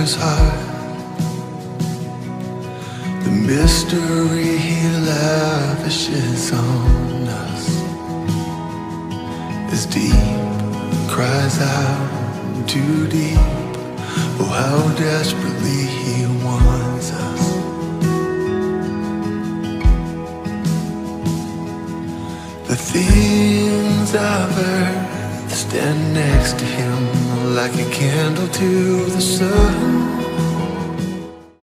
his heart. The mystery he lavishes on us is deep, cries out too deep. Oh, how desperately he wants us. The things of earth stand next to him like a candle to the sun.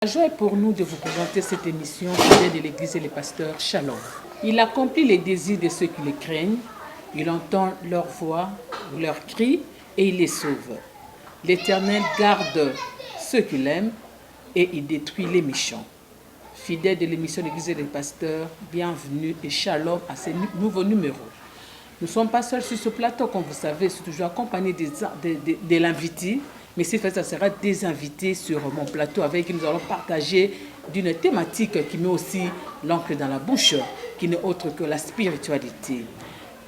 La joie est pour nous de vous présenter cette émission fidèle de l'Église et les pasteurs Shalom. Il accomplit les désirs de ceux qui les craignent, il entend leur voix, leurs cris et il les sauve. L'Éternel garde ceux qui l'aiment et il détruit les méchants. Fidèles de l'émission l'Église et les pasteurs, bienvenue et Shalom à ce nouveau numéro. Nous ne sommes pas seuls sur ce plateau, comme vous savez, je suis toujours accompagné de l'invité. Mais cette fois, ça sera des invités sur mon plateau avec qui nous allons partager d'une thématique qui met aussi l'encre dans la bouche, qui n'est autre que la spiritualité.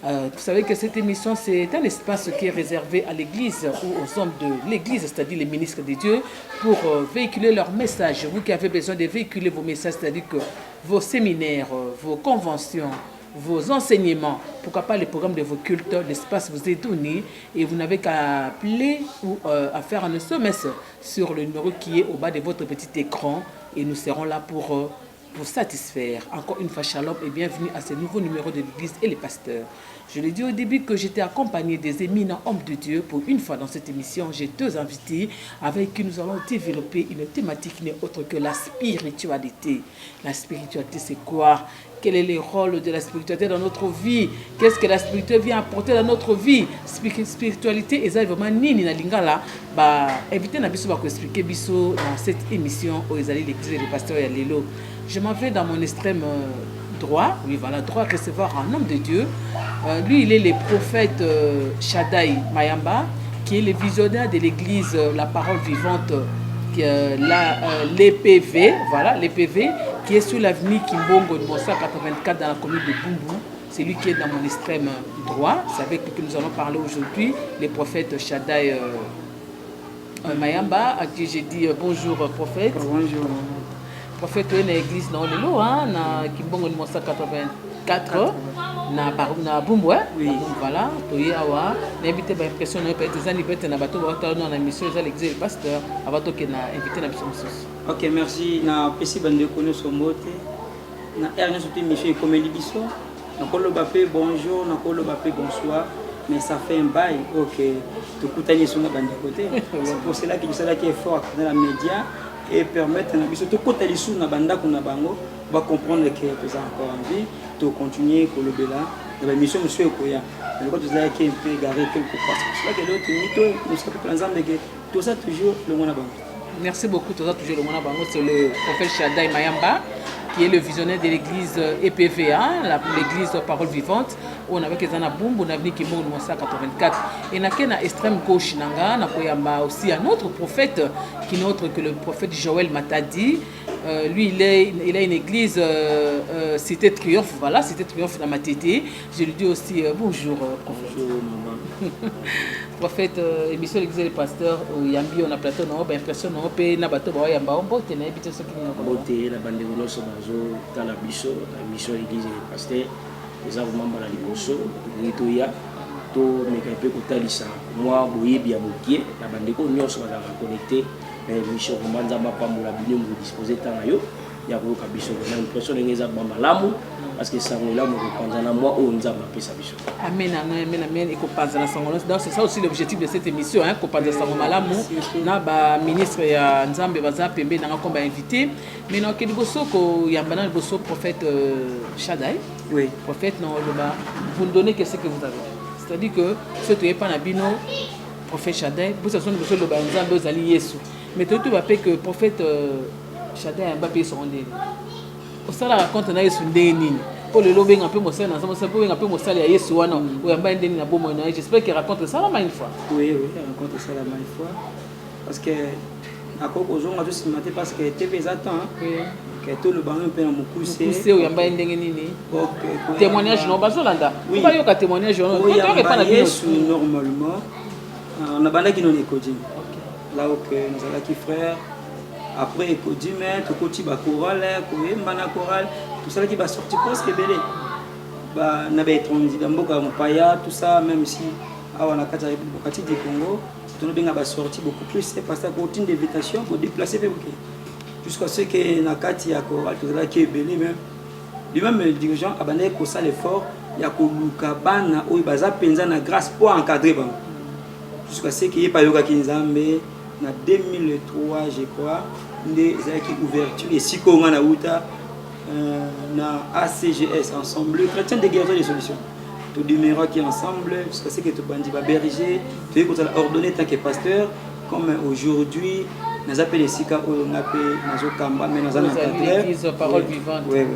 Vous savez que cette émission, c'est un espace qui est réservé à l'Église ou aux hommes de l'Église, c'est-à-dire les ministres de Dieu, pour véhiculer leur message. Vous qui avez besoin de véhiculer vos messages, c'est-à-dire que vos séminaires, vos conventions, vos enseignements, pourquoi pas les programmes de vos cultes, l'espace vous est donné et vous n'avez qu'à appeler ou à faire un SMS sur le numéro qui est au bas de votre petit écran et nous serons là pour satisfaire. Encore une fois, Shalom et bienvenue à ce nouveau numéro de l'Église et les pasteurs. Je l'ai dit au début que j'étais accompagné des éminents hommes de Dieu. Pour une fois dans cette émission, j'ai deux invités avec qui nous allons développer une thématique qui n'est autre que la spiritualité. La spiritualité, c'est quoi? Quel est le rôle de la spiritualité dans notre vie? Qu'est-ce que la spiritualité vient apporter dans notre vie? Spiritualité, c'est vraiment nini na lingala. Invité na biso pour expliquer biso dans cette émission où ils allaient l'Église et les pasteurs et Lélo. Je m'en vais dans mon extrême droit, oui voilà, droit à recevoir un homme de Dieu. Lui, il est le prophète Shaddai Mayamba, qui est le visionnaire de l'église La Parole Vivante, l'EPV, voilà, l'EPV, qui est sous l'avenue Kimbongo de Bossa 84 dans la commune de Bumbu. C'est lui qui est dans mon extrême droit. C'est avec lui que nous allons parler aujourd'hui, le prophète Shaddai Mayamba, à qui j'ai dit bonjour prophète. Bonjour. Prophète de l'église dans le lot, na Kimbongo de Bossa 84. Na Bumbu, oui. Voilà, toye awa, n'invité ba impression na peut-être des anniversaires na bateau ba dans la mission les l'église et pasteur, avant que na invité na mission. OK, merci. Na pesi bande kono so mote. Na Ernest toute mission comme l'émission. Na kolo bapé bonjour, na kolo bapé bonsoir. Mais ça fait un bail. OK. Tout coutani sur na bande côté. C'est pour cela que cela qui est fort dans la média et permettre na biso to coutani sur na banda kuna bango va comprendre que tu as encore envie de continuer pour le bela. La mission monsieur Koya. Le côté de la qui est un peu égaré quelque part. C'est là que l'autre mytho nous sommes plus ensemble que tout ça toujours le monde bango. Merci beaucoup. Tout ça toujours le monde bango, c'est le prophète Shaddai Mayamba qui est le visionnaire de l'église EPVA, l'église Parole Vivante, où on avait que Zana Boum, on a venu qui monte en 84. Et on a qu'un extrême gauche, on a aussi un autre prophète qui n'est autre que le prophète Joël Matadi. Lui, il a une église Cité Triomphe, voilà, Cité Triomphe dans ma tété. Je lui dis aussi bonjour, prophète. Bonjour, maman. Prophète, émission l'église et les pasteurs, Yambi, on a plateau, on a impression, on a na bateau, on a Yamba, on a habité ce qui est la bande de Goulos, dans la mission l'église et les pasteurs, les avons dans la liboso, Ritoya, to Mekape Kotalisa, moi, Boyebi Amokie, la bande de Goulos, on a connecté. Mission Manzama Pamola Binium vous disposez Tanayo, il y a beaucoup de biso. On a l'impression que les abats malamu parce que ça nous l'a mon à moi on nous a appelé sa biso. Amen, amen, amen. Et qu'on pense à la sangolos. Donc c'est ça aussi l'objectif de cette émission, hein, qu'on pense à sangolos malamu. Na ba ministre ya Nzambe baza pembe na ko ba invité. Mais non que liboso ko yambana liboso prophète Shaddai. Oui. Prophète non le ba. Vous ne donnez que ce que vous avez. C'est-à-dire que ce tu es pas na bino prophète Shaddai, vous savez que le ba Nzambe ozali Yesu. Mais tout va faire que le prophète Shaddai a pas son nez. Au ça raconte na Yesu ndeni. Pour le lobby un peu mon sel, ça peut un peu mon sel à Yesu wana. Ou un ba ndeni na bomo na. J'espère qu'il raconte ça la une fois. Oui, il raconte ça la une fois. Parce que à quoi aujourd'hui on a tous maté parce que TV attend. Oui. Que tout le banc peut nous pousser. Pousser ou yamba ndenge nini. OK. Témoignage non bazolanda. Oui. Pas yo ka témoignage non. Oui, pas na Yesu normalement. On a banda qui non écoding. là où nous avons qui frère. Après, il faut dire, mais tu continues à chorale, chorale, tout ça qui va sortir presque belé. Bah, on avait étranger dans beaucoup de paya, tout ça, même si on a 4 République du Congo, on a sorti beaucoup plus, c'est parce que la routine d'invitation pour déplacer jusqu'à ce que na kati ya chorale, tout ça qui est belé même. Lui-même le dirigeant a bandé ko ça l'effort, il y a ko luka bana o baza penza na grâce pour encadrer bango. Jusqu'à ce qu'il y ait pas yoga kinzambe na 2003 je crois, ndé zaki ouverture et siko nga na uta na ACGS ensemble chrétien de guérison des solutions. Tout numéro qui ensemble jusqu'à ce que tu bandi ba berger, tu es ordonné tant que pasteur comme aujourd'hui nous appelons les sika on appelle nazo kamba mais nous allons parole vivante. Oui oui.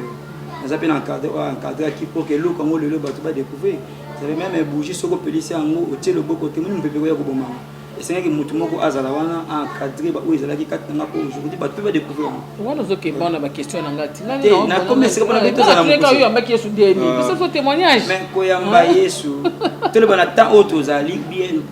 Nous appelons encadrer qui pour que l'eau comme le bateau va découvrir. Ça veut même bouger sur le policier en haut au tiers le beau côté nous ne peut pas y avoir. Et c'est que mutumoko azalawana encadrer ba oyo ezalaki kati na ko aujourd'hui ba peut découvrir. Wana zoke bana ba question na ngati. Na commencer comme na beto za na. Ka yo ambaki Yesu deni. C'est son témoignage. Mais koyamba Yesu. Tout le bana temps auto za bien.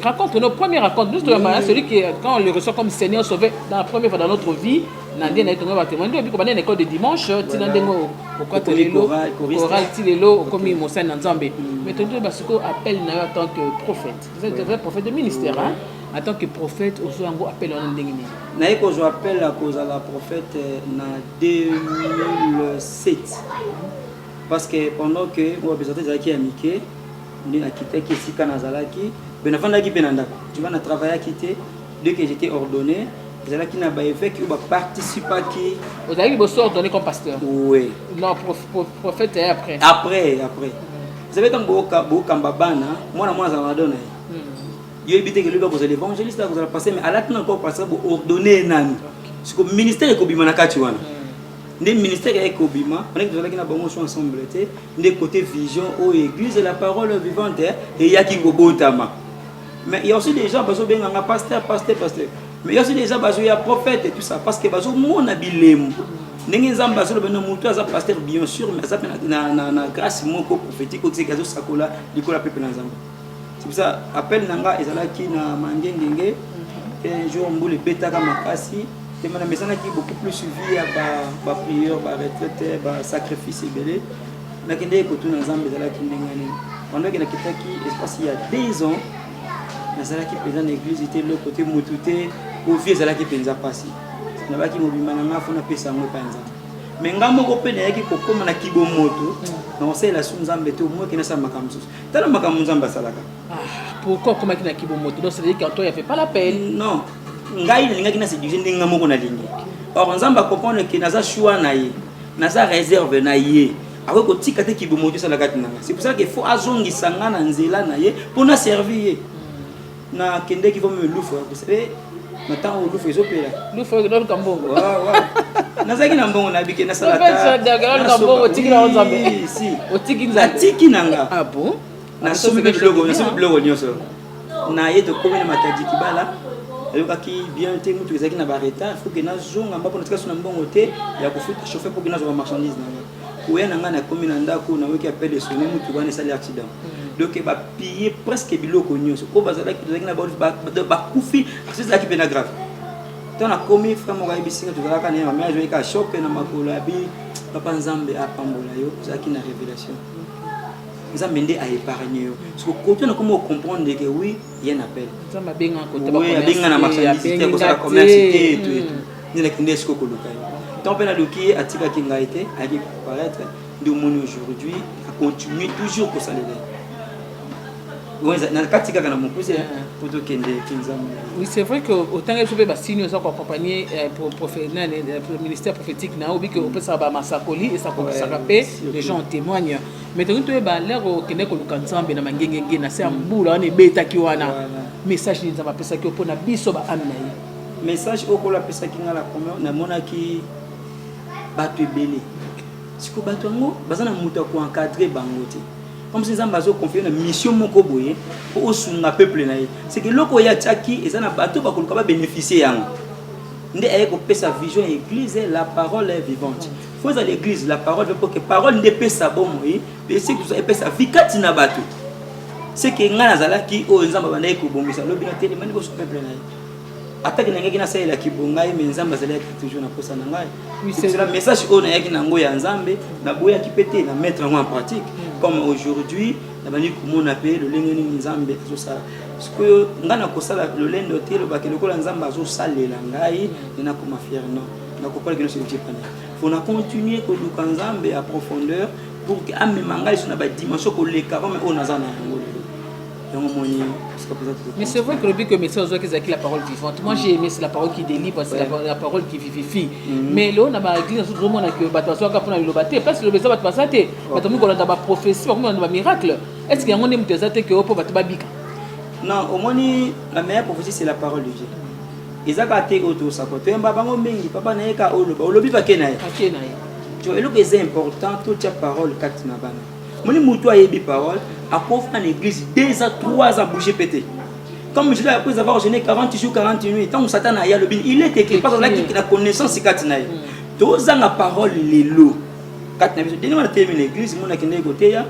Raconte nos premiers racontes. Nous celui qui quand on le reçoit comme Seigneur sauvé dans la première fois dans notre vie. Nandien na tonga ba témoigner bi ko bana école de dimanche tina ndengo pourquoi te lelo choral ti lelo komi mosa na Nzambe mais tonto basiko appelle na en tant que prophète vous êtes vrai prophète de ministère hein en tant que prophète ozo yango appelle on ndenge ni na eko zo appelle la cause à la prophète na 2007 parce que pendant que moi besoin de zaki amike ni na quitté qui sika na zalaki ben avant d'aki benanda tu vas na travailler à quitter dès que j'étais ordonné. Vous avez participé à qui? Vous avez ordonné comme pasteur? Oui. Non, prophète et après. Après. Vous savez, quand vous avez moi, je vous donne. Vous avez dit que vous êtes évangéliste, vous allez passer, mais à la fin, encore passer pour ordonner. Parce que le ministère est Kobima. Le ministère est Kobima. On est ensemble. De côté vision, église, la parole vivante, et il y a qui Gobotama. Mais il y a aussi des gens qui sont pasteur. Mais il y a aussi des gens qui sont prophètes et tout ça. Parce que les gens sont habilés. Les gens sont pasteur bien sûr, mais ça na grâce prophétique. C'est pour ça appel nanga ezalaki na mangengenge un jour mbule betaka makasi et mana mesana qui beaucoup plus suivi à ba prière, ba retraite, ba sacrifice belé. Na kende ko tuna Nzambe ezalaki ndengani. Pendant que na kitaki espace il y a 2 ans nazalaki président de l'église était le côté motuté au vieux ezalaki penza pasi. Na baki mobima na ngafu na pesa ngo panza. Mais ngambo ko pene yaki ko koma na kibo moto na osela su Nzambe to mo kina sa makamzu. Tala makamzu Nzambe salaka. Pourquoi comment qui na kibo moto? Donc c'est dire que toi il fait pas la peine. Non. Ngai linga kina se dije ndinga moko na lingi. Or Nzambe comprendre que naza choix na ye. Naza réserve na ye. Avec ko tika te kibo moto salaka tinanga. C'est pour ça qu'il faut azongisa nga na nzela na ye pour na servir. Na kende qui va me loufa vous savez maintenant au loufa ezopela loufa dans kambongo waaw nazaki na mbongo na bike na salata na kambongo tiki na Nzambe si otiki Nzambe tiki nanga ah bon na somme blogo nyonso na yeto komena matadi kibala elokaki bien te mutu ezaki na bareta faut que na zonga mbapo na tika sona mbongo te ya kufuta chauffeur pour que na zo marchandise nanga oya nanga na komena ndako na weki appel de sonner mutu wana sali accident. Donc il va piller presque biloko nyonso ko bazala ki tozaki na ba kufi c'est ça qui peut na grave tant na komi frère mo kaibisi to zalaka na ma mère ka choper na makolo abi papa Nzambe apambola yo zaki na révélation Nzambe ndé a épargné yo parce que quand on comment comprendre que oui il y a un appel Nzambe benga côté ba commerce benga na marchandise ko ça commerce et tout ni la kinde sko ko lokai tant pena doki atika ki ngaite a qui paraître de mon aujourd'hui a continuer toujours pour ça les oui, c'est vrai que autant que je peux signer ça accompagner pour le ministère prophétique na obi que on peut ça ba masakoli et ça peut les gens témoignent mais tu es ba l'air au kene ko Nzambe na mangengenge na se mbula na beta ki wana message ni Nzambe pesa ki opona biso ba amna message okola pesa ki ngala comme na monaki batu ebele siko batu ngo bazana muta ko encadrer bangote comme si Nzambe azo confier une mission moko boye pour osunga peuple na ye c'est que loko ya tchaki ezana bato ba koluka ba bénéficier yango ndé ay ko pesa vision église la parole est vivante faut à l'église la parole pour que parole ne pesa bon moyi et c'est que ça pesa vikati na bato c'est que ngana zalaki o nzamba banaye ko bongisa lobi na télé mani ko so peuple na attaque na ngaki na sa ila kibongai mais nzamba zalaki toujours na posa na ngai c'est le message on a yaki na ngo ya nzambe na boya ki pété na mettre en pratique comme aujourd'hui na bani ko mona pe le lengeni nzambe zo sala parce que ngana ko sala le lendo télé ba ke le ko nzamba zo salela ngai na ko mafier non na ko pas que no se dit pas faut na continuer ko du nzambe à profondeur pour que ame mangai sur na ba dimension ko le comme on a zana ngo. Mais c'est vrai que le but que message c'est la parole vivante. Moi j'ai aimé c'est la parole qui délivre, c'est la parole qui vivifie. Mais là on a ma église tout le monde a que batwa ka pona lobaté parce que le besa batwa ça té. Batamu ko na ba prophétie, comme on a miracle. Est-ce qu'il y a un monde qui te que pour batwa bika? Non, au moins la meilleure prophétie c'est la parole de Dieu. Ezaka té auto ça ko temba bango mengi papa na yeka oloba olobi ba kenaye. Kenaye. Tu vois, le c'est important toute ta parole katina bana. Moni mutu a yebi parole à pauvre en église 2 à 3 ans bouger pété. Comme je l'ai après avoir gêné 40 jours 40 nuits tant Satan a le bin il est écrit parce que la connaissance katinaye. 2 ans la parole les lots. Katina biso deni wana termine l'église mon akende côté ya.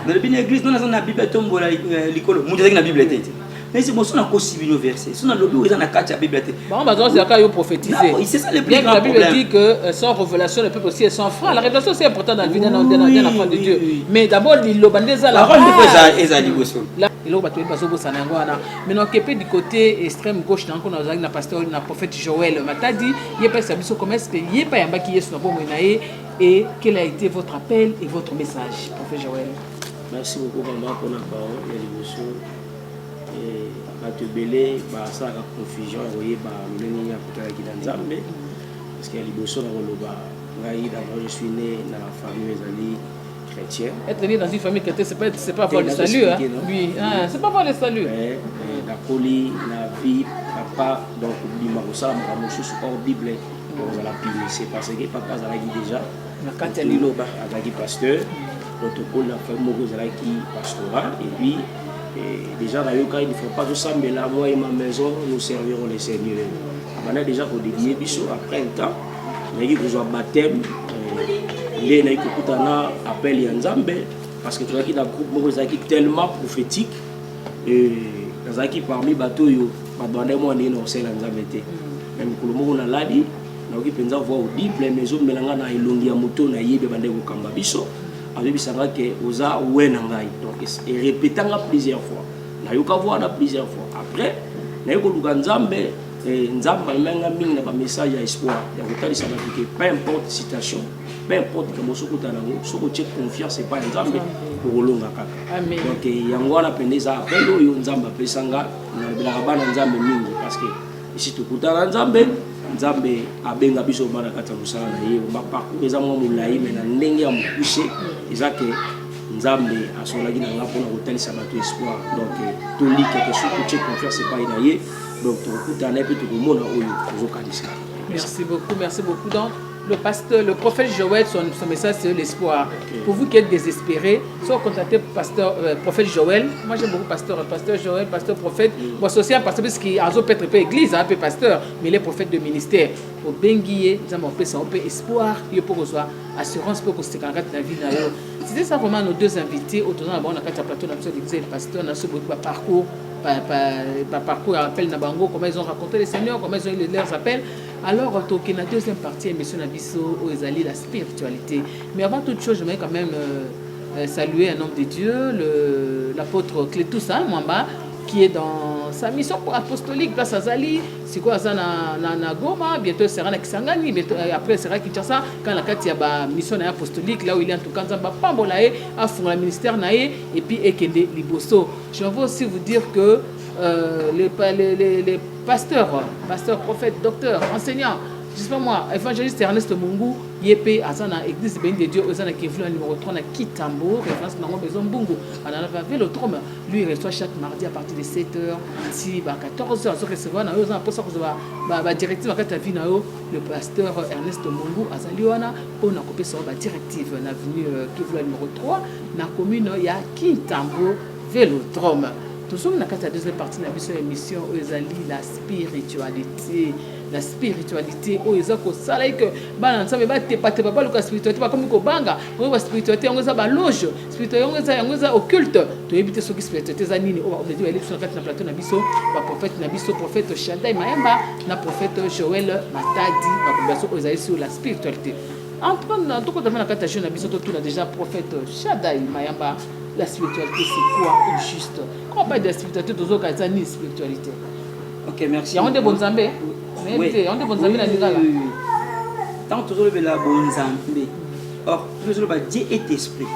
Dans le bin église non na Bible tombo la likolo mutu na Bible tete. Mais c'est bon, si on a possible nos versets, si on a le but, on a 4 Bible. Bon, bah, c'est quand il prophétiser. C'est ça le plus grand problème. La Bible dit que sans révélation, le peuple aussi est sans foi. La révélation, c'est important dans la vie d'un enfant de Dieu. Mais d'abord, il le bandé ça. La parole de Dieu est à l'émotion. Là, il va tuer parce que ça n'a rien. Maintenant, du côté extrême gauche, dans le pasteur, le prophète Joël Matadi, il n'y a pas de service au commerce, il n'y a pas un qui est sur le bon moyen. Et quel a été votre appel et votre message, prophète Joël? Merci beaucoup, maman, pour la parole et l'émotion. Bato belé ba ça la confusion voyez ba leni ya kutala kidanzambe parce que liboso na loba ngai d'abord je suis né dans la famille ezali chrétienne. Être né dans une famille chrétienne c'est pas avoir le salut hein. Oui, c'est pas avoir le salut. La coli la vie papa donc bima ko sala ma mosusu hors Bible donc la Bible c'est parce que papa zalaki déjà na kateli loba azaki pasteur protocole la famille moko zalaki pastoral et puis et déjà il ne faut pas tout ça mais là moi et ma maison nous servirons les seigneurs. On a déjà dédié biso après un temps mais il faut baptême les naïko kutana appel ya Nzambe parce que tu vois qu'il a groupe moko zaki tellement prophétique et zaki parmi bateau yo ba bande moi né no sel Nzambe té même ko moko na ladi na ki penza voir audible maison melanga na elongi ya moto na yebe bande ko kamba biso avec bisanga que oza wena ngai donc et répétant plusieurs fois na yoka voir na plusieurs fois après na yoko luka Nzambe Nzamba menga mingi na ba message ya espoir ya kotalisa na que peu importe situation peu importe que mosoko tanango soko check confiance c'est pas Nzambe pour longa kaka donc yango na pendeza appel oyo Nzamba pesanga na bila bana Nzambe mingi parce que ici tukutana Nzambe Nzambe abenga biso bana kata musala na ye ba parcours eza mo mulai mais na ndenge ya mukuse eza que Nzambe asolaki na nga pona kotalisa bato espoir donc to li quelque chose que tu confiance c'est pas inaye donc tukutana et puis tukomona oyo ozokanisa. Merci beaucoup donc le prophète Joël son message c'est l'espoir. Pour vous qui êtes désespérés, soit contactez prophète Joël. Moi j'aime beaucoup pasteur Joël, pasteur prophète. Moi aussi un pasteur parce qu'il a peut-être pas église, un peu pasteur, mais il est prophète de ministère. Pour benguier, nous avons fait ça un peu espoir, pour qu'on soit assurance pour qu'on se dans la vie. C'était ça vraiment nos deux invités. Autour de on a quatre plateaux, on a besoin de pasteur, on a ce parcours. Par parcours appel Nabango, comment ils ont raconté les seigneurs, comment ils ont eu leurs appels. Alors, la deuxième partie, émission Nabiso, Oezali, la spiritualité. Mais avant toute chose, j'aimerais quand même saluer un homme de Dieu, l'apôtre Clétoussa Mwamba, qui est dans sa mission apostolique, place à Zali. C'est quoi ça na Goma, bientôt sera na Kisangani, bientôt après sera Kinshasa, quand la carte y a ba mission apostolique, là où il est en tout cas, Zamba Pambolae, à fond le ministère nae, et puis Ekende Liboso. Je veux aussi vous dire que les pasteurs, prophètes, docteurs, enseignants, je sais pas moi, évangéliste Ernest Mungu, Yépé, Azana, Église Béni de Dieu, Ozana qui est venu numéro 3 à Kitambo, référence dans maison Bungu, on a fait le trône. Lui, il reçoit chaque mardi à partir de 7h, si, 14h, on recevoir, on a pour ça que la directive, le pasteur Ernest Mungu, Azaliwana, on a coupé sur la directive, on a venu Kivu numéro 3, dans la commune, il y a Kitambo, Vélodrome. Toujours dans la deuxième partie de la mission Ezali, la spiritualité. la spiritualité oyo eza kosala que bana nzambe batepatepa baluka spiritualité bakomi kobanga oyo baspiritualité yango eza baloge spiritualité yango eza occulte toyebi te soki spiritualité eza nini oyo baobedi bayeli biso na kati na plateau na biso baprofete na biso prophète Shaddai Mayamba na prophète Joël Matadi bakomi biso oyo ezali sur la spiritualité en tout cas tokotama na kati ya jeune na biso totuna déjà prophète Shaddai Mayamba. La spiritualité, c'est quoi au juste? Quand on parle de la spiritualité, tu as dit ni spiritualité. Ok, merci. Il y a des bons zambés. Oui. Il y a des bons zambés dans le gars. Tant que tu as la bonne zambé. Or, tu as Dieu est esprit.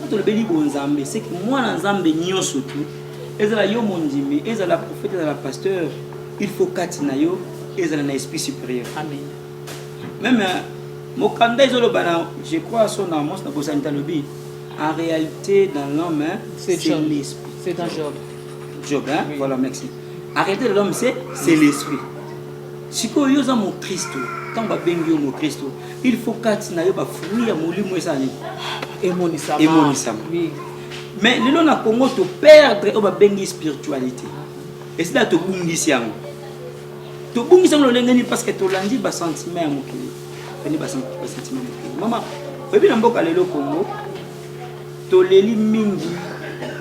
Quand tu as le bon zambé, c'est que moi, dans zambé, n'y a surtout. Et ça, yo mon Dieu, et ça, la prophète, et ça, la pasteur, il faut qu'à yo, et ça, l'esprit supérieur. Amen. Même, mon candidat, je crois à son âme, c'est pour ça que tu en réalité, dans l'homme, c'est l'esprit. C'est dans Job. Job, hein? Oui. Voilà, merci. En réalité, l'homme, c'est l'esprit. Si vous avez mon Christ, quand vous avez mon Christ, il faut que vous ayez fruit à mourir. Et mon Isama. Oui. Mais le long à Congo, tu perds la spiritualité. Et c'est là que tu bungises. Tu bungises parce que tu as dit que sentiment à mon sentiment. Maman, vous avez dit que Congo. Toleli mingi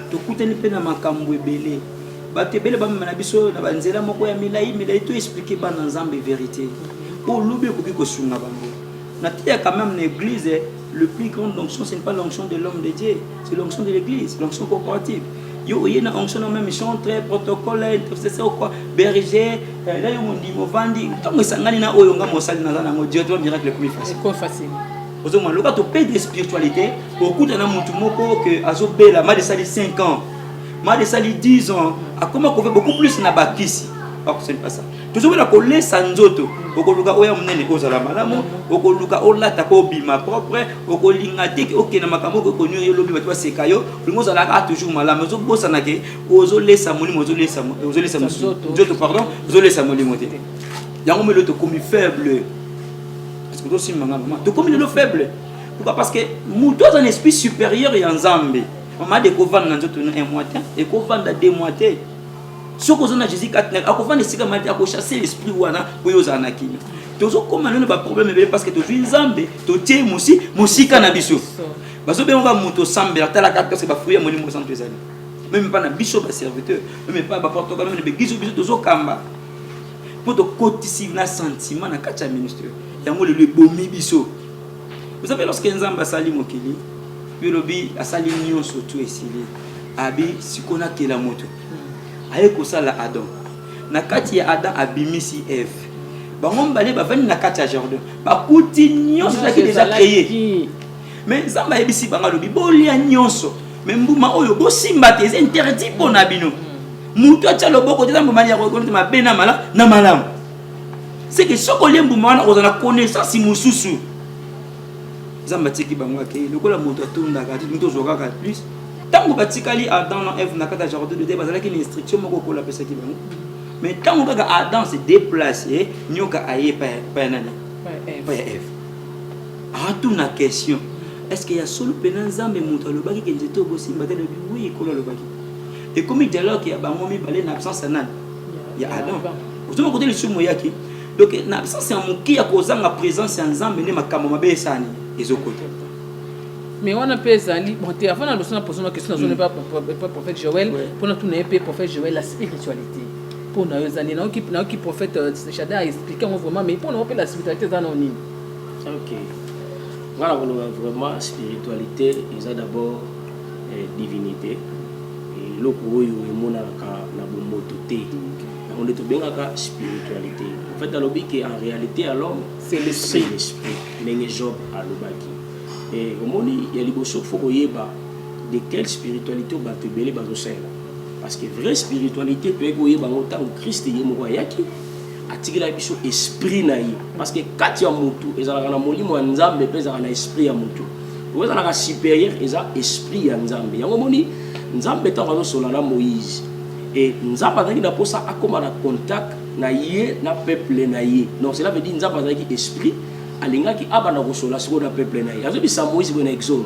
tokutani pe na makambo ebele bato ebele bamema na biso na banzela moko ya milai to expliquer bana nzambe vérité o lobi koki kosunga bango na tia quand même l'église le plus grande onction ce n'est pas l'onction de l'homme de Dieu c'est l'onction de l'église l'onction corporative yo yena onction na même chantre protocole intercesseur quoi berger là yo mundi movandi tango sangani na oyo nga mosali na zango Dieu toi miracle plus facile c'est facile. Quand tu payes de spiritualité, beaucoup de gens que Azobela, m'a desali 5 ans, m'a desali 10 ans, a comment qu'on fait beaucoup plus na bakisi. Alors ce n'est pas ça. Toujours la coller sanzoto, okoluka oya munene ozala malamu, okoluka olata ko bima propre, okolinga tek okena makambo ko konyo yo lobi batwa sekayo, lingo zala ka toujours malamu, zo bosana ke ozolesa molimo ozolesa nzoto pardon, ozolesa molimo te. Yango melo to komi faible. Donc comme il est faible. Pourquoi? Parce que nous sommes un esprit supérieur et en Zambé. On m'a découvert dans un mois et qu'on vend dans 2 mois. Ce que nous avons Jésus 4 ans, on va chasser l'esprit pour les anakines. Donc comme on a un problème parce que tu es en Zambé, tu es aussi cannabiso. Parce que on va monter Zambé, la telle carte c'est pas fouiller mon numéro centre années. Même pas na biso ba serviteur, même pas ba porte quand même be gizo biso tozo kamba. Pour te cotiser na sentiment na kacha ministère. Le bomi biso. Vous savez, lorsque Nzamba sali mokili, biolobi asali nyo surtout esili. Abi sikona kela moto. Aye ko sala Adam. Na kati ya Adam abimisi Eve. Ba ngombale ba vani na kati ya jardin. Ba kuti nyonso qui déjà créé. Mais Nzamba ebisi banga lobi bolia nyonso. Mais mbuma oyo bo simba te c'est interdit pour nabino. Muto acha loboko te mbuma ya ko ma bena mala na malamu. C'est que ce qu'on aime pour moi, on a connaissance si mususu. Zamba tiki bangwa ke le ko la moto tunda ka ti nto zoka ka plus. Tango batikali Adam na Eve na kata jardin de bazala ki instruction moko ko la pesa ki bango. Mais tango ka Adam se déplacer, nyoka aye pa nani. Pa Eve. Ah tout na question. Est-ce qu'il y a solo penanzambe moto le baki ke nzeto bo simba te le oui ko le baki. Et comme il dialogue il y a bango mi balé na absence nani. Il y a Adam. Vous devez côté le sumo yaki. Donc, ça c'est un mot qui a causé la présence ensemble, mais ma caméra est sani et au côté. Mais on a pas ça. Bon, avant de nous poser une question, on n'est pas prophète Joël. Pour nous, on n'est pas prophète Joël la spiritualité. Pour nous, on qui prophète Shaddai a expliqué vraiment, mais pour nous, on peut la spiritualité dans nos lignes. Ok. Voilà, vraiment spiritualité, il y a d'abord divinité. Et l'autre, il y a la mototé. On est bien à la spiritualité. En fait, dans le but en réalité, alors, c'est l'esprit. Mais Job à l'obaki. Et au moment il y a les choses faut de quelle spiritualité on va te béler parce que vraie spiritualité peut être autant Christ est mon yaki attirer la biso esprit naïe parce que quand il y a mutu ezala na molimo nzambe pesa na esprit ya mutu vous avez un supérieur et esprit ya nzambe yango moni nzambe tango sola na Moïse et nzambe azaki na posa akoma na contact na ye na peuple na ye non cela veut dire nzambe azaki esprit alingaki abana kosola siko na peuple na ye azobi sa Moïse na Exode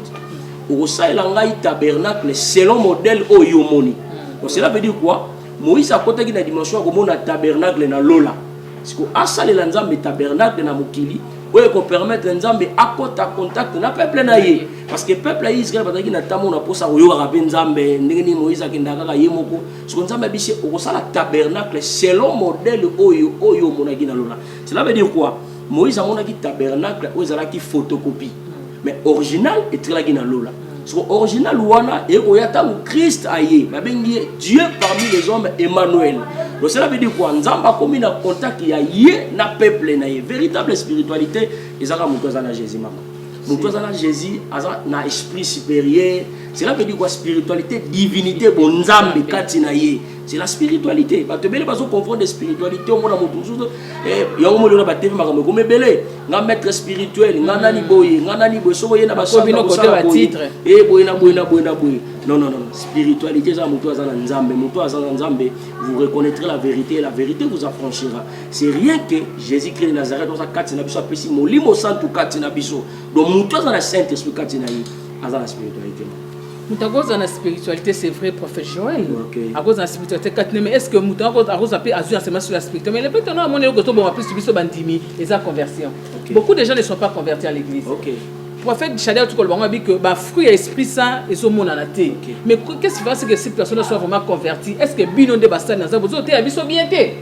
okosalela ngai tabernacle selon modèle oyo moni donc cela veut dire quoi Moïse a côté na dimension komona tabernacle na lola siko asalela nzambe tabernacle na mokili oyo ko permettre nzambe akota contact na peuple na ye parce que peuple ya Israël bataki na tamo na posa koyoka pe nzambe ndenge ni Moïse akendaka kaka ye moko siko nzambe bise okosala tabernacle selon modèle oyo monaki na lola. Cela veut dire quoi? Moïse amonaki tabernacle oyo ezalaki photocopie mais original etikala na lola. So original wana ekoyata ou Christ aye babengi Dieu parmi les hommes Emmanuel. Donc cela veut dire quoi? Nzamba komi na contact ya ye na peuple na ye. Véritable spiritualité ezaka mutu za na Jésus mama. Mutu za na Jésus aza na esprit supérieur. Cela veut dire quoi? Spiritualité, divinité bon nzambe kati na ye. C'est la spiritualité. Ba te bele bazo confondre spiritualité au mona mutu zo yango mo lona ba TV makambo ko mebele nga maître spirituel nga nani boye so boye na ba so bino côté ba titre boye na boye. Non, spiritualité ça mutu za na nzambe, mutu za na nzambe, vous reconnaîtrez la vérité et la vérité vous affranchira. C'est rien que Jésus-Christ de Nazareth dans sa kati na biso apesi molimo santu kati na biso. Donc mutu za na Saint Esprit kati na yi za na spiritualité. À cause de la spiritualité, c'est vrai, prophète Joël. À cause de la spiritualité, mais est-ce que nous avons appris à jouer sur la spiritualité? Mais le plus tard, on a appris sur la bandimi et sa conversion. Beaucoup de gens ne sont pas convertis à l'église. Prophète Chadel, tu as dit que le fruit et l'esprit saint est au monde en athée. Mais qu'est-ce qui va se passer que ces personnes soient vraiment converties? Est-ce que Bino de Bastan, vous avez vu bien? Et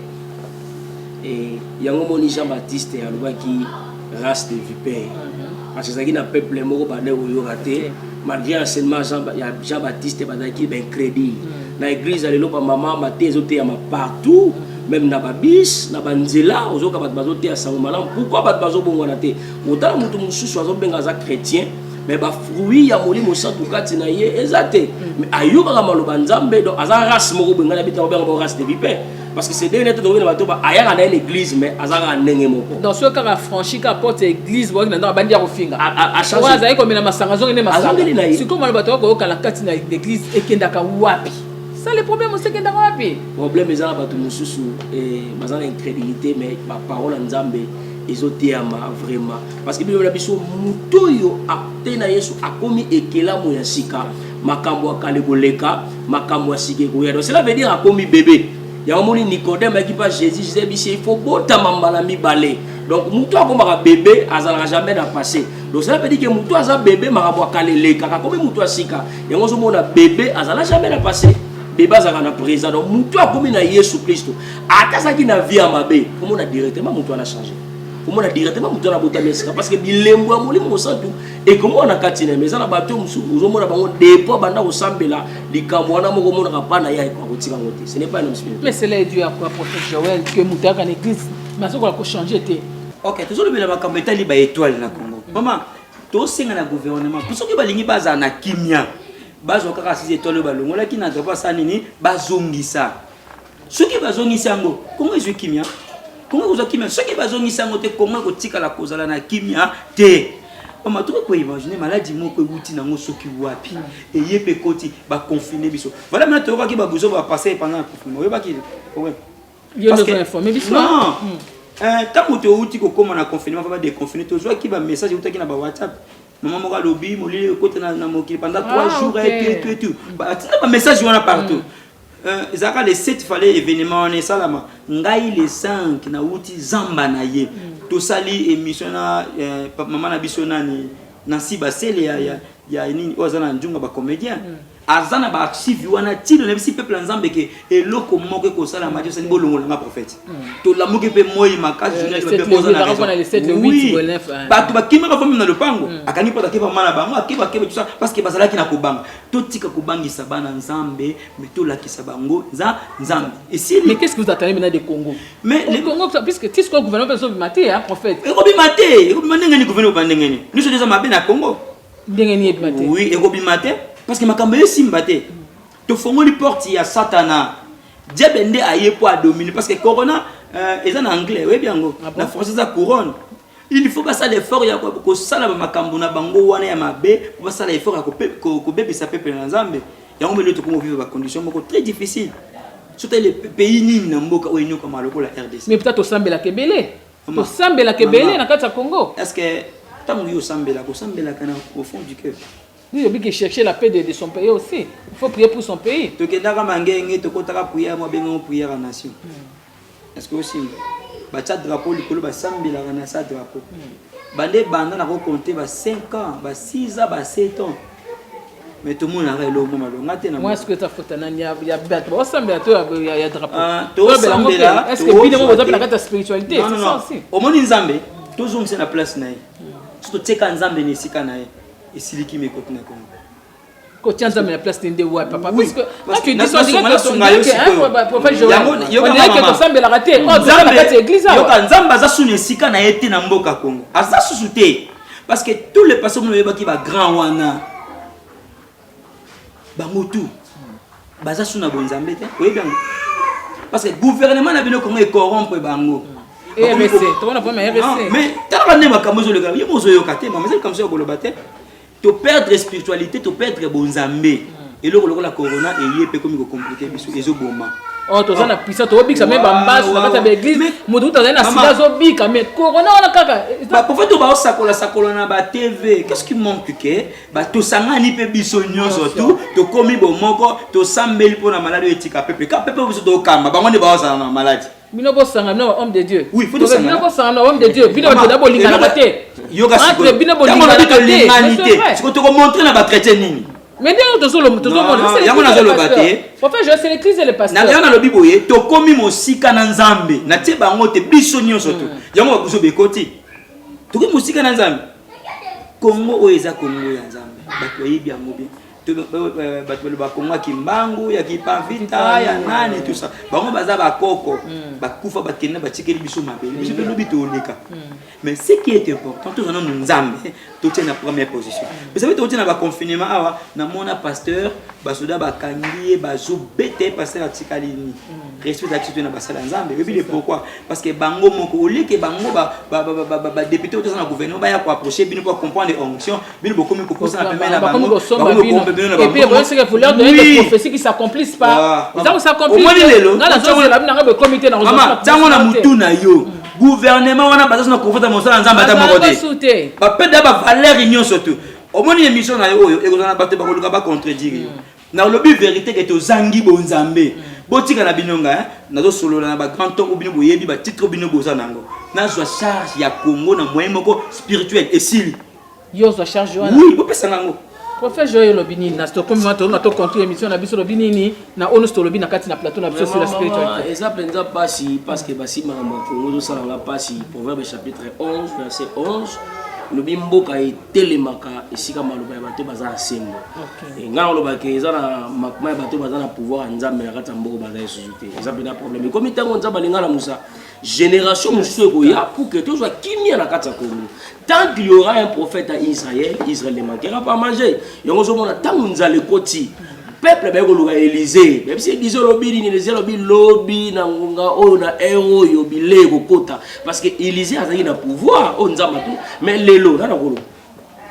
il y a un moment Jean-Baptiste et qui race de vipères. Parce que ça qui a peuple moko bande ou raté. Malgré l'enseignement Jean-Baptiste badaki ben crédit. Na église alelo pa maman maté zoté ma partout, même na babis, na banzela, ozoka bat bazoté sango malam. Pourquoi bat bazo bongwana té? Autant mutu mususu azo benga za chrétien, mais ba fruit ya molimo santu kati na ye ezate. Mais ayoka ka maloba nzambe do aza race moko benga na bita obenga ba race de vipère. Parce que c'est des lettres de bateau aya na l'église mais azara ndenge moko. Dans ce cas a franchi ka porte église bo na bandi ya kofinga. A changer. Za iko mena masanga zonge ne masanga. C'est comme le bateau ko kala kati na l'église ekendaka wapi. Ça le problème c'est kenda wapi. Problème ezala bato mususu bazana incrédulité mais ma parole nzambe ezoteama vraiment parce que biblia biso mutoyo atena Yesu akomi ekelamu ya sika makambo akale koleka makambo asike koya. Donc cela veut dire akomi bébé. Il y a un moment Nicodème qui passe Jésus, il faut botter mambala mi balé. Donc muto akomaka bébé azala jamais na passé. Donc ça veut dire que muto aza bébé makambo akalele kaka comme muto asika. Yango zo mona bébé azala jamais na passé. Bébé azala na présent. Donc muto akomi na Yesu Christ. Ata ça qui na vie à mabe, comment on a directement muto a changé. Comment on a directement muto na bota mesika parce que bilembo ya molimo santu et comment on a katina mais ça na bato musu zo mona bango depo banda osambela likambo wana moko mona kapana ya ko kotika ngote. Ce n'est pas un homme spirituel. Mais c'est là dû à quoi prophète Joël que muto a l'église mais ça ko changer té. OK, toujours le makambo etali ba étoile na Congo. Maman, to senga na gouvernement. Pour ceux qui balingi baza na kimia. Bazo kaka 6 étoiles balongola ki na droit sa nini bazongisa. Ceux qui bazongisa ngo, Congo est kimia. Congo est kimia. Ceux qui bazongisa ngo te Congo ko tika la kozala na kimia te. Maman, tu peux imaginer maladie moko euti nango soki wapi et yepe koti ba confiner biso. Voilà maintenant to ka ki ba besoin va passer pendant le confinement. Yeba ki problème. Yo nous informer biso. Non. Tant que tu outil ko comme on a confinement va déconfiner to zo ki ba message utaki na ba WhatsApp. Maman moka lobby molile côté na mokili pendant 3 jours et tout. Ba tina ba message on a partout. Zaka les 7 fallait événement on est salama. Ngai les 5 na outil zamba na ye. To sali émission na maman na biso nani na siba sele ya nini ozana njunga ba comédien. Azana ba archive wana tilo na bisi peuple nzambe ke eloko moko ko sala madio sani bolongo na prophète to la moke pe moyi makazi journée pe poza na raison ba to ba kimaka fami na lopango akani pota ke ba mala ba mo akeba ke tout ça parce que bazalaki na kobanga to tika kobangisa bana nzambe mais to lakisa bango nzambe et si mais qu'est-ce que vous attendez maintenant de Congo mais le Congo puisque tu sais que le gouvernement peut se mater hein prophète et ko bimate ni gouvernement bandengeni nous sommes déjà mabe na Congo ndengeni et mater oui et ko bimate parce que makambo simba te to fongoli porte ya satana diable nde aye po a dominer parce que corona eza na anglais oui bien ngo na français za couronne il faut pas ça l'effort ya ko sala makambo na bango wana ya mabe pour ça l'effort ya ko bebisa peuple na nzambe yango melo to ko vivre ba condition moko très difficile surtout les pays nini na mboka o enyoka maloko la RDC mais peut-être au sambela kebele to sambela kebele na kati ya Congo est-ce que tango yo sambela ko sambela kana au fond du cœur. Oui, il faut chercher la paix de son pays aussi. Il faut prier pour son pays. Tu es d'accord, tu es prier, moi, bien prier à la nation. Est-ce que aussi? bacha drapeau likolo basambela na sa drapeau bande banda na ko compter ba 5 ans ba 6 ans ba 7 ans mais tout le monde a réellement malongate na moi est-ce que ta faute na ya bato osambela to ya drapeau to osambela est-ce que bino vous avez la spiritualité c'est ça aussi au monde nzambe toujours c'est na place na ye surtout teka nzambe ni sika na ye esiliki mekoti na kongo ko tianza na place tende wa papa parce que parce tu que dis ça dit que prophète Joël on dirait que osambela raté oh dans la église yoka nzambe aza sunu sika na ye te na mboka kongo aza susu te parce que tous les pasteurs mo yeba ki ba grand wana bangotu baza suna bonzambe te oyebi yango parce que gouvernement na bino kongo ecorrompre bango RSC to na pas RSC mais tala ne makambo zo le gars yemo zo yoka te mama c'est comme ça ko loba te to perdre spiritualité to perdre bonzambe et le la corona et yé pe comme ko compliquer biso ezo boma oh to na puissance to bika même bambas na kata l'église mudu to na sida zo bika mais corona wana kaka ba prophète ba sakola na ba TV qu'est-ce qui manque que ba to sangani pe biso nyonso tout to komi bomoko to sambeli pona maladie etika pepe ka pepe biso to kamba bango ne ba osana na maladie bino bo sanga no homme de Dieu oui faut sanga bino bo sanga homme de Dieu bino to dabo linga na kate yoga entre bino bo linga na kate siko to ko montrer na ba chrétien nini mais dès que solo il y a mon azolo baté prophète je c'est l'église et le pasteur na na lobi boye to komi mosika na nzambe na tie bango te biso nyonso to yango bakuzo bekoti to komi mosika na nzambe Kongo oeza Kongo ya nzambe bato yebi yango bien bato ba Kongo kimbangu ya kipavita ya nani tout ça bango baza ba koko bakufa bakenda batikeli biso mabele biso lobi to oleka mais ce qui est important tout nous nzambe tout tient la première position vous savez tout tient ba confinement awa na mona pasteur basoda bakangi bazo bete passer la tikalini respect d'activité na basala nzambe et puis pourquoi parce que bango moko oleke bango ba député tout ça na gouvernement ba ya ko approcher bino pour comprendre les fonctions bino bokomi ko poser na pemela na bango et puis vous savez que vous leur donnez des prophéties qui s'accomplissent pas ça s'accomplit dans la zone là bino ba comité na maman tango na mutu na yo gouvernement wana baza na konfota mosala nzambe ata moko te ba peda ba valeur union surtout au moins émission na yo e kozana bato ba koluka ba contredire yo na lobi vérité que to zangi bonzambe botika na binonga nazo solola na ba grand temps bino boyebi ba titre bino boza nango na zo charge ya Congo na moyen moko spirituel et sili yo zo charge wana oui bo pesa nango prophète Joël Lobini na sto comme to na to contre émission na biso Lobini na ono sto Lobini na kati na plateau na biso sur la spiritualité exemple nza pasi parce que basi mama Congo zo sala nga pasi proverbe chapitre 11 verset 11 lobi mboka etelemaka esika maloba ya bato baza na sembo ngana loba ke eza na makuma ya bato baza na pouvoir ya nzambe na kati ya mboka baza esusu te eza pena problème komi ntango nzambe alinga na musa génération mosusu ekoya pour que tozwa kimia na kati ya Congo tant qu'il y aura un prophète à Israël ne manquera pas manger yango ozomona ntango nzala ekoti peuple ba ko Élysée même si Élysée lobi ni Élysée lobi lobi na ngonga o na ero yo bile ko kota parce que Élysée azaki na pouvoir o nzamba tout mais lelo na ko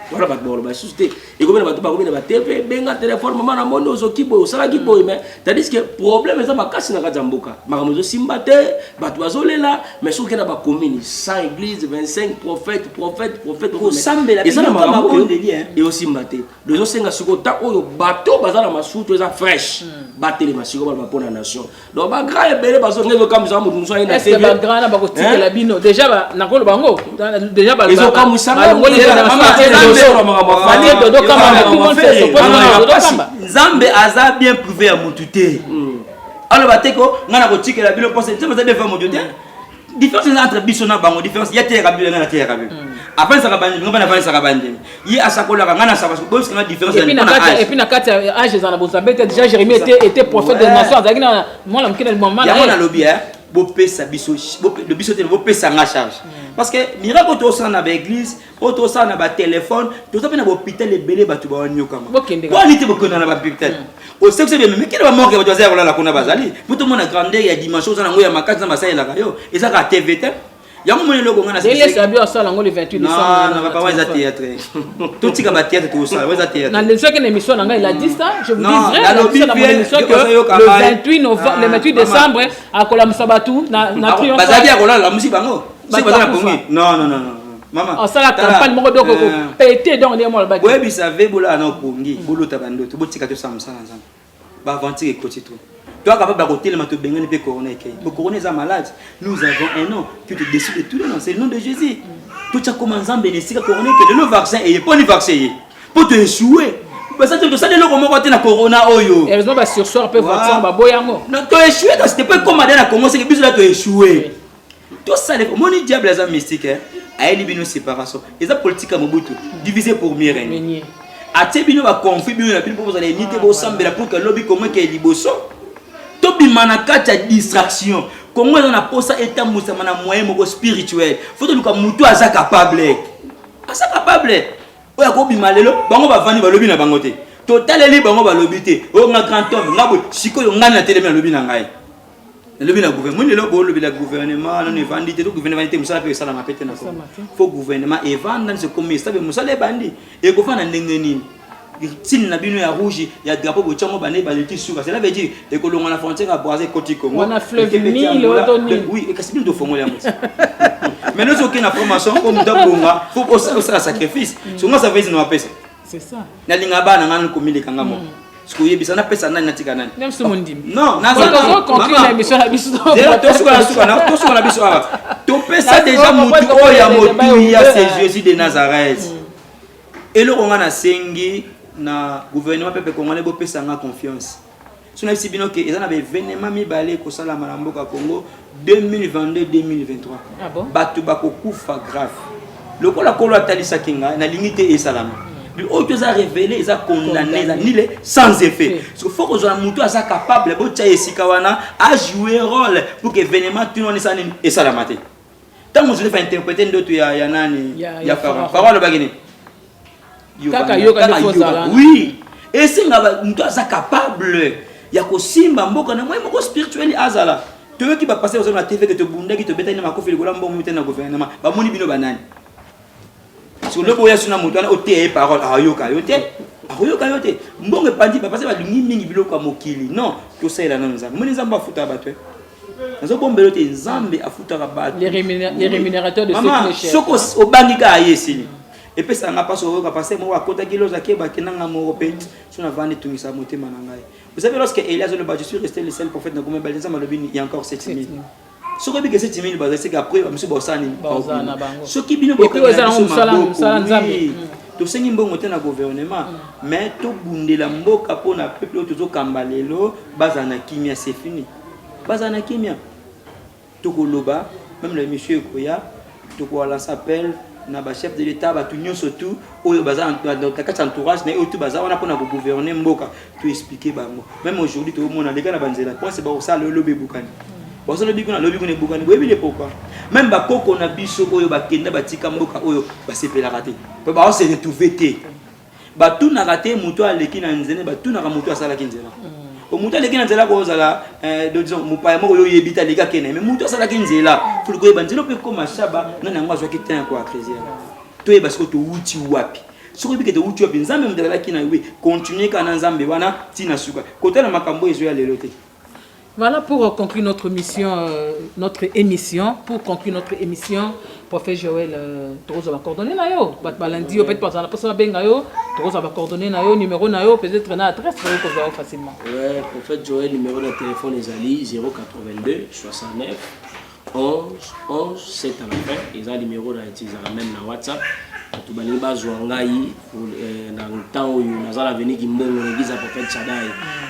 voilà ba bolo ba susté et comme ba to ba comme ba TV benga téléphone maman na mono zo kibo sala kibo mais tandis que problème ça makasi na kazamboka makamozo simbate ba to bazolela mais soki na ba commune 100 églises 25 prophètes ko sambela et ça na makambo et aussi mbate les osenga siko ta oyo bato bazala masuto eza fresh batele masiko ba pona nation donc ba grand ebele bazo ngelo comme ça mutu so ina est-ce que ba grand na ba ko tikela bino déjà ba nakolo bango déjà ba ils ont comme ça Nzambe aza bien privé à mutute. Alors bateko ngana ko tikela bilo poste nzambe aza bien fait mutute. Différence entre biso na bango différence ya te rabilo ngana te rabilo. Après ça kabandi ngana na ça kabandi. Yi asakola ngana ça parce que boss ngana différence et puis na kati âge za na bozambe déjà Jérémie était prophète des nations azaki na moi mkina moment là. Ya na lobi bopesa biso le biso te bopesa nga charge parce que miracle to ça na ba église to ça na ba téléphone to ça pe na hôpital ebele batu ba nyokama ko ni te bokona na ba hôpital au sexe bien mais qui va mort que batu za la kona bazali pour tout le monde a grandeur ya dimension ça na ngoya makati na masai la kayo et ça ka TVT yango moni loko ngana c'est les sabio ça lango le 28 décembre non pas ouais théâtre tout tika ba théâtre tout ça ouais théâtre dans les que l'émission nga il a dit ça je vous dis vrai dans l'émission que le 28 novembre le 28 décembre à Kolamsa Batu na triomphe bazali ya kolala la musique bango c'est pas na pongi non maman ça la campagne moko doko ko pété donc les mots ba ouais bi savez bola na pongi bolo tabando to botika to samsa nzamba ba aventure côté tout Tu es capable de côté le mato bengen peut couronner. Le couronner est malade. Nous avons un nom qui te décide de tous les noms. C'est le nom de Jésus. Tout ça commence à bénéficier couronner que le vaccin et pas le vaccin. Pour te échouer. Parce que tu sais le comment côté na corona oyo. Heureusement ba sursoir peut vaccin ba boyango. Non, tu as échoué c'était pas comme madame a commencé que bis là tu as échoué. Tout ça les mon diable les mystique hein. Aïe libino séparation. Les politique à Mobutu divisé pour mieux régner. Atebino va conflit bino la pour vous allez unité pour sambela pour que lobby comment que liboso. Tobi manakata distraction. Comment on a posé état musama na moyen moko spirituel. Faut que mutu aza capable. Asa capable. Oya ko bimalelo bango ba vandi ba lobi na bango te. Totaleli bango ba lobi te. O nga grand homme ngabo sikoyo ngana telemi na lobi na ngai. Le gouvernement, non vend tout gouvernement te musala pe sala na pete na ko. Faut gouvernement et vendre ce commerce, ça be musala bandi. Et ko fana ndenge nini. Sin na bino ya rouge, ya drapeau bochango bane ba leti suka. Cela veut dire et ko longa na frontière à Brazil côté Congo. On a fleuve Nil odoni. Oui, et kasi bino do formule ya muti. Mais nous aucune information comme d'abonga, faut aussi ça sacrifice. So nga ça veut dire no apesa. C'est ça. Na linga ba na ngana ko mili kanga mo. Ce que vous avez pesa nani natika nani. Non, non, conclure la mission la biso. Tu pesa déjà mutu oya motu ya c'est Jésus de Nazareth. Et le on a sengi na gouvernement peuple congolais bo pesa nga confiance. Sona si bino que ezana be événement mi balé ko sala malamboka Congo 2022-2023. Ah bon? Batu bako kufa grave. Le kola kola talisa kinga na limité et salama. Autres ont révélé, ils ont condamné, sans effet. Parce qu'il faut que les gens soient capables de jouer un rôle pour que l'événement et ça la maté. Tant que je vais interpréter d'autres, il y a parole bagine. Oui. Et si nous sommes capables, il y a que Simba, Mboka, moi spirituel azala. Tu veux qui va passer aux hommes la TV que te bunda qui te bête dans ma coffre le golam bon dans le gouvernement. Ba moni bino banane. Sur le boya suna mutana ote parole ayoka yote ayoka yote mbonge pandi papa c'est ba lungi mingi biloko ya mokili non to ça ila nanza moni nzamba afuta batwe nazo bombelo te nzambe afuta ba les rémunérateurs de ceux qui le cherchent soko obangika ayesili et puis ça n'a pas so ka passer mo akota kilo za keba kenanga mo pe suna vandi tungisa motema na ngai. Vous savez lorsque Elias le je suis resté le seul prophète na comme balinza malobini il y a encore 7000. Ce qui est 7000 c'est qu'après monsieur Bosani ce qui bino et puis aux musala nzambe to sengi mbongo te na gouvernement mais to bundela mboka pona peuple tozo kambalelo bazana kimia c'est fini bazana kimia to koloba même le monsieur Koya to ko lancer appel na ba chef de l'état ba tout nyonso tout oyo bazana dans ta entourage na oyo tout bazana on a pona gouverner mboka to expliquer bango même aujourd'hui to mona les gars na banzela point c'est ba ça le lobe bukani. Parce que le bikuna bukani boyebi pourquoi même ba koko na biso oyo ba kenda batika mboka oyo ba sepela raté ba se retrouver té ba tout na raté muto aleki na nzene ba tout na muto asala kinzela o muto aleki na nzela ko zala disons mupaya moko yo yebita leka kena mais muto asala kinzela pour ko banzelo pe ko mashaba na ngwa zwa kitan ko akrésia to e parce que to uti wapi soko bikete uti wapi nzambe mudala kina we continuer kana nzambe wana tina suka kota na makambo ezo ya lelote. Voilà pour conclure notre mission, notre émission. Pour conclure notre émission, prophète Joël, Torosa va coordonner nayo. Balandi, peut-être pas la personne bengayo. Torosa va coordonner nayo, numéro nayo, peut-être na adresse pour que vous facilement. Ouais, prophète Joël, numéro de téléphone les Ali 082 69 11 11 7 à la fin. Ils ont le numéro d'utiliser même na WhatsApp. Tu vas aller baser ngai dans le temps où nous allons venir qui mbongo l'église à prophète Shaddai.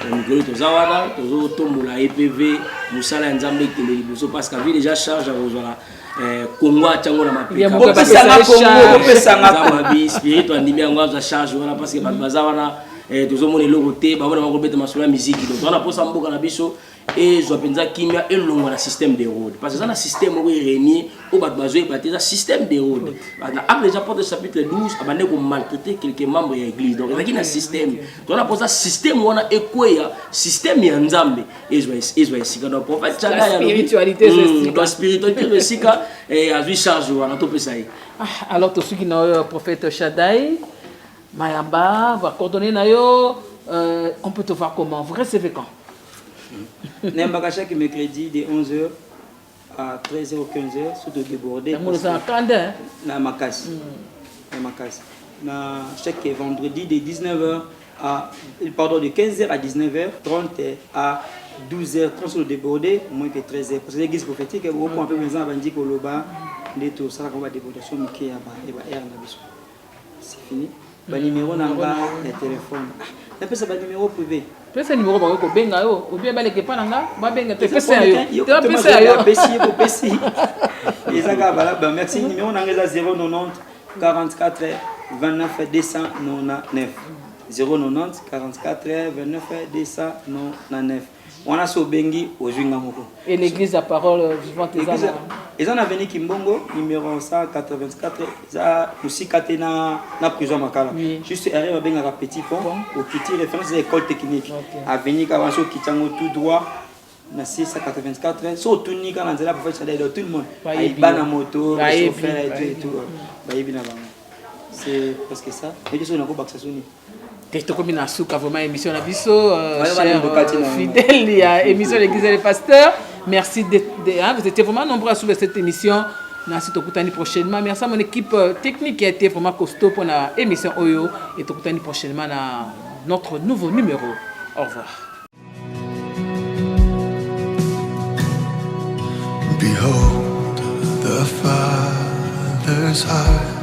Donc nous tous awana, tous tombola EPV, musala nzambe qui les liboso parce qu'avait déjà charge à ozala Congo chango na mapika. Ko pesa na Congo, ko pesa na Congo. Spirituel ndimi yango za charge wana parce que bazawana tozomona eloko te bamona bakobeta masolo ya musique donc on a posa mboka na biso et je penza kimia elongo na système de road parce que ça na système où réunir au bat bazo et bateza système de road na acte déjà porte chapitre 12 abane ko maltraiter quelques membres de l'église donc il y a un système donc on a posé système wana ekweya système ya nzambe et je vais sika donc prophète la spiritualité la spiritualité de sika et a vu charge wana to pesa alors tout ce qui na prophète Shaddai Mayamba va coordonner nayo on peut te voir comment vous recevez quand N'importe chaque mercredi de 11h à 13h ou 15h, surtout débordé. Na Makassi. Na Makassi. Na chaque vendredi de 19h à pardon de 15h à 19h, 30 à 12h30 sur le débordé, au moins que 13h. Parce que l'église prophétique, on peut un peu maison avant de dire que le bas, tout ça, on va déborder sur Mickey, c'est fini. Le numéro n'a pas de téléphone. On peut ça numéro privé. Tu sais numéro par exemple benga yo ou bien baleke pa nanga ba benga te pesa yo. Tu pesa yo pesi. Ezaka bala merci numéro nanga 090 44 29 299. 090 44 29 299. On a Sobengi au Jungamoko. Et l'église à parole vivante ils en avaient Kimbongo numéro 184 ça aussi Katena na prison Makala. Juste arrive avec un petit pont au petit référence de l'école technique. Avenue Kawanso Kitango tout droit na 684 so tuni kana nzela pour faire ça tout le monde. Bana moto, chauffeur et tout. C'est parce que ça et je suis na ko baksasoni. Comme une souka vraiment émission la biso cher fidèle il y a émission l'église et les pasteurs. Merci vous étiez vraiment nombreux à suivre cette émission. Merci tokutani prochainement. Merci à mon équipe technique qui a été vraiment costaud pour la émission Oyo et tokutani prochainement dans notre nouveau numéro. Au revoir. Behold the Father's heart.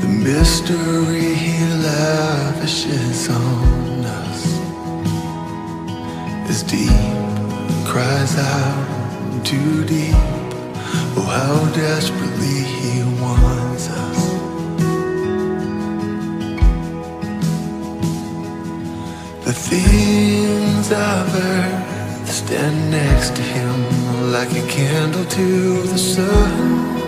The mystery He lavishes on us is deep, cries out too deep. Oh, how desperately He wants us. The things of earth stand next to Him like a candle to the sun.